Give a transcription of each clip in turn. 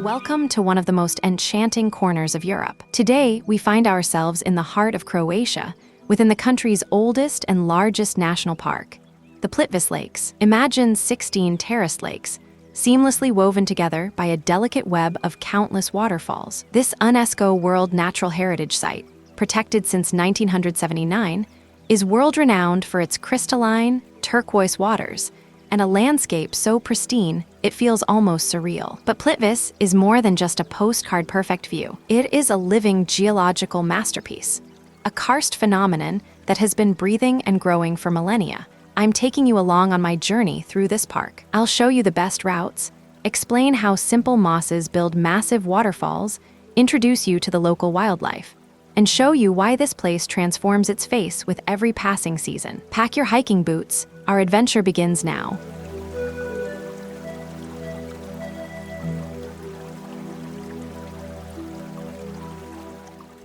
Welcome to one of the most enchanting corners of Europe. Today, we find ourselves in the heart of Croatia, within the country's oldest and largest national park, the Plitvice Lakes. Imagine 16 terraced lakes, seamlessly woven together by a delicate web of countless waterfalls. This UNESCO World Natural Heritage Site, protected since 1979, is world-renowned for its crystalline, turquoise waters and a landscape so pristine it feels almost surreal. But Plitvice is more than just a postcard-perfect view. It is a living geological masterpiece, a karst phenomenon that has been breathing and growing for millennia. I'm taking you along on my journey through this park. I'll show you the best routes, explain how simple mosses build massive waterfalls, introduce you to the local wildlife, and show you why this place transforms its face with every passing season. Pack your hiking boots. Our adventure begins now.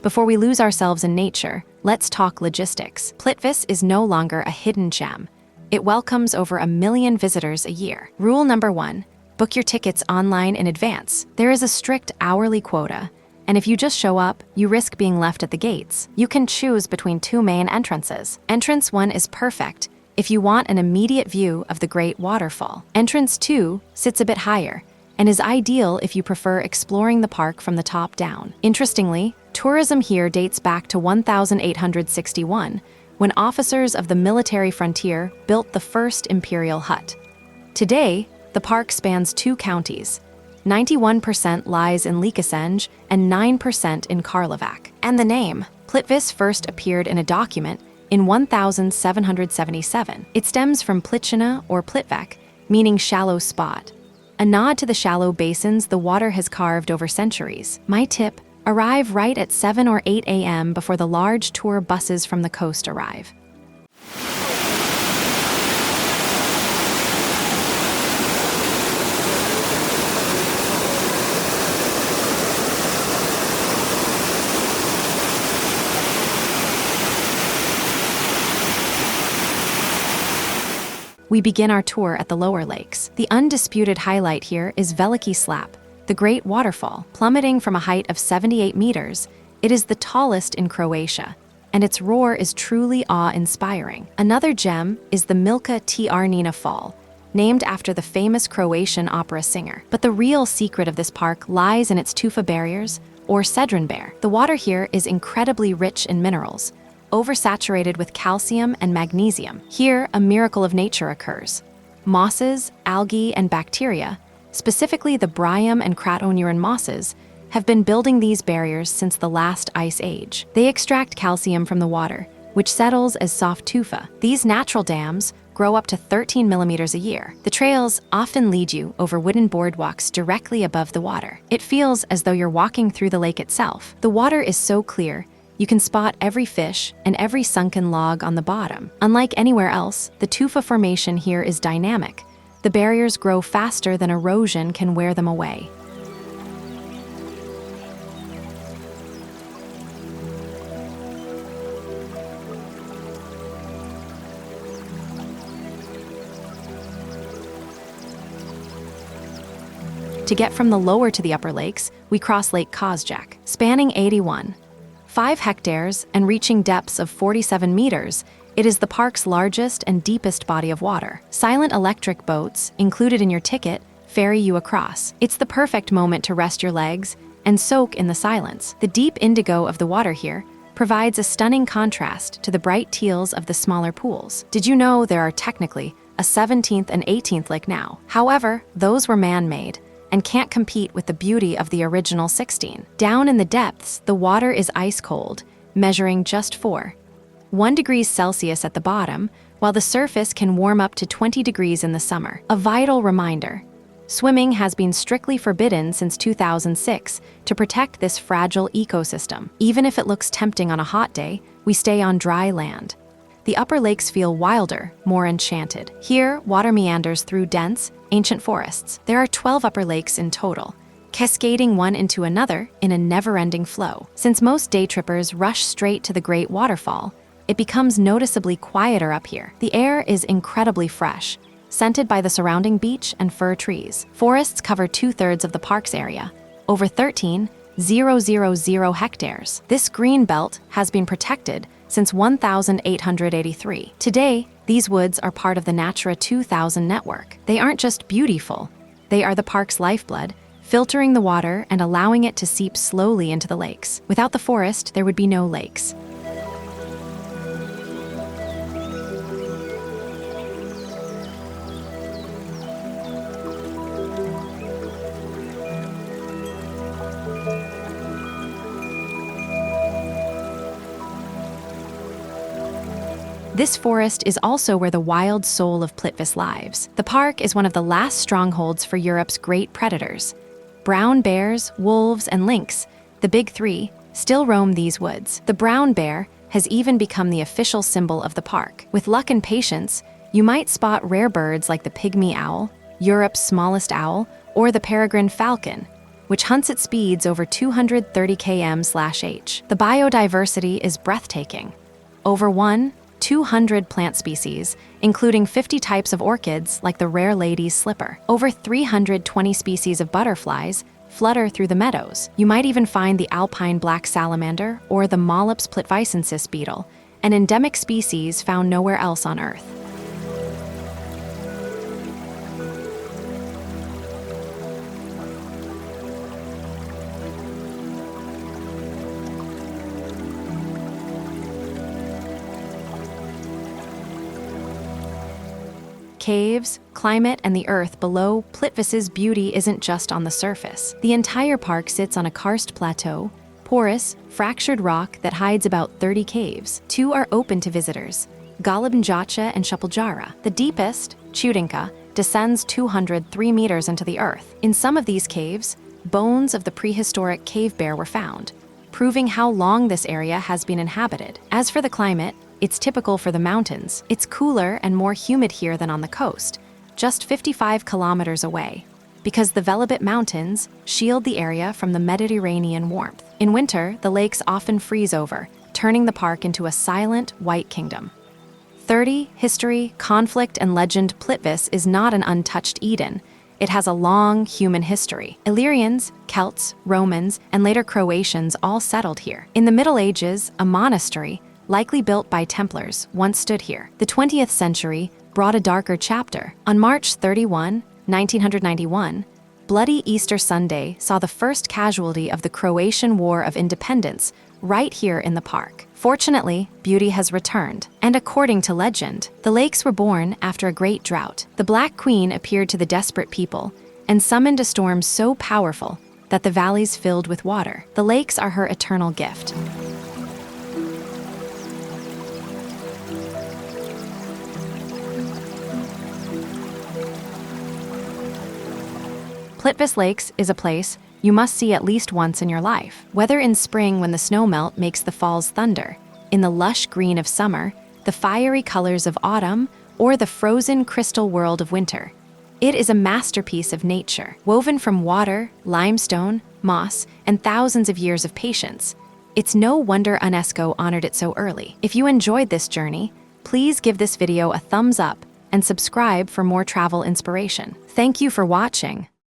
Before we lose ourselves in nature, let's talk logistics. Plitvice is no longer a hidden gem. It welcomes over 1 million visitors a year. Rule number 1, book your tickets online in advance. There is a strict hourly quota, and if you just show up, you risk being left at the gates. You can choose between 2 main entrances. Entrance 1 is perfect if you want an immediate view of the Great Waterfall. Entrance 2 sits a bit higher and is ideal if you prefer exploring the park from the top down. Interestingly, tourism here dates back to 1861, when officers of the military frontier built the first imperial hut. Today, the park spans 2 counties. 91% lies in Liekesenge and 9% in Karlovac. And the name, Plitvice, first appeared in a document in 1777. It stems from Plichina or Plitvak, meaning shallow spot, a nod to the shallow basins the water has carved over centuries. My tip: arrive right at 7 or 8 a.m. before the large tour buses from the coast arrive. We begin our tour at the lower lakes. The undisputed highlight here is Veliki Slap, the Great Waterfall. Plummeting from a height of 78 meters, it is the tallest in Croatia, and its roar is truly awe-inspiring. Another gem is the Milka Trnina Fall, named after the famous Croatian opera singer. But the real secret of this park lies in its tufa barriers, or cedron bear. The water here is incredibly rich in minerals, oversaturated with calcium and magnesium. Here, a miracle of nature occurs. Mosses, algae, and bacteria, specifically the Bryum and Kratonuran mosses, have been building these barriers since the last ice age. They extract calcium from the water, which settles as soft tufa. These natural dams grow up to 13 millimeters a year. The trails often lead you over wooden boardwalks directly above the water. It feels as though you're walking through the lake itself. The water is so clear, you can spot every fish and every sunken log on the bottom. Unlike anywhere else, the tufa formation here is dynamic. The barriers grow faster than erosion can wear them away. To get from the lower to the upper lakes, we cross Lake Kozjak, spanning 5 hectares and reaching depths of 47 meters, it is the park's largest and deepest body of water. Silent electric boats, included in your ticket, ferry you across. It's the perfect moment to rest your legs and soak in the silence. The deep indigo of the water here provides a stunning contrast to the bright teals of the smaller pools. Did you know there are technically a 17th and 18th lake now? However, those were man-made and can't compete with the beauty of the original 16. Down in the depths, the water is ice cold, measuring just 1 degrees Celsius at the bottom, while the surface can warm up to 20 degrees in the summer. A vital reminder: swimming has been strictly forbidden since 2006 to protect this fragile ecosystem. Even if it looks tempting on a hot day, we stay on dry land. The upper lakes feel wilder, more enchanted. Here, water meanders through dense, ancient forests. There are 12 upper lakes in total, cascading one into another in a never-ending flow. Since most day trippers rush straight to the Great Waterfall, it becomes noticeably quieter up here. The air is incredibly fresh, scented by the surrounding beach and fir trees. Forests cover 2/3 of the park's area, over 13,000 hectares. This green belt has been protected since 1883. Today, these woods are part of the Natura 2000 network. They aren't just beautiful, they are the park's lifeblood, filtering the water and allowing it to seep slowly into the lakes. Without the forest, there would be no lakes. This forest is also where the wild soul of Plitvice lives. The park is one of the last strongholds for Europe's great predators. Brown bears, wolves, and lynx, the big three, still roam these woods. The brown bear has even become the official symbol of the park. With luck and patience, you might spot rare birds like the pygmy owl, Europe's smallest owl, or the peregrine falcon, which hunts at speeds over 230 km/h. The biodiversity is breathtaking. Over 200 plant species, including 50 types of orchids like the rare lady's slipper. Over 320 species of butterflies flutter through the meadows. You might even find the alpine black salamander or the Mollups plitvicensis beetle, an endemic species found nowhere else on Earth. Caves, climate, and the earth below, Plitvice's beauty isn't just on the surface. The entire park sits on a karst plateau, porous, fractured rock that hides about 30 caves. 2 are open to visitors, Galibnjacha and Shapoljara. The deepest, Chudinka, descends 203 meters into the earth. In some of these caves, bones of the prehistoric cave bear were found, proving how long this area has been inhabited. As for the climate, it's typical for the mountains. It's cooler and more humid here than on the coast, just 55 kilometers away, because the Velebit Mountains shield the area from the Mediterranean warmth. In winter, the lakes often freeze over, turning the park into a silent, white kingdom. 30, history, conflict, and legend. Plitvice is not an untouched Eden. It has a long human history. Illyrians, Celts, Romans, and later Croatians all settled here. In the Middle Ages, a monastery, likely built by Templars, once stood here. The 20th century brought a darker chapter. On March 31, 1991, Bloody Easter Sunday saw the first casualty of the Croatian War of Independence right here in the park. Fortunately, beauty has returned, and according to legend, the lakes were born after a great drought. The Black Queen appeared to the desperate people and summoned a storm so powerful that the valleys filled with water. The lakes are her eternal gift. Plitvice Lakes is a place you must see at least once in your life. Whether in spring when the snow melt makes the falls thunder, in the lush green of summer, the fiery colors of autumn, or the frozen crystal world of winter, it is a masterpiece of nature, woven from water, limestone, moss, and thousands of years of patience. It's no wonder UNESCO honored it so early. If you enjoyed this journey, please give this video a thumbs up and subscribe for more travel inspiration. Thank you for watching.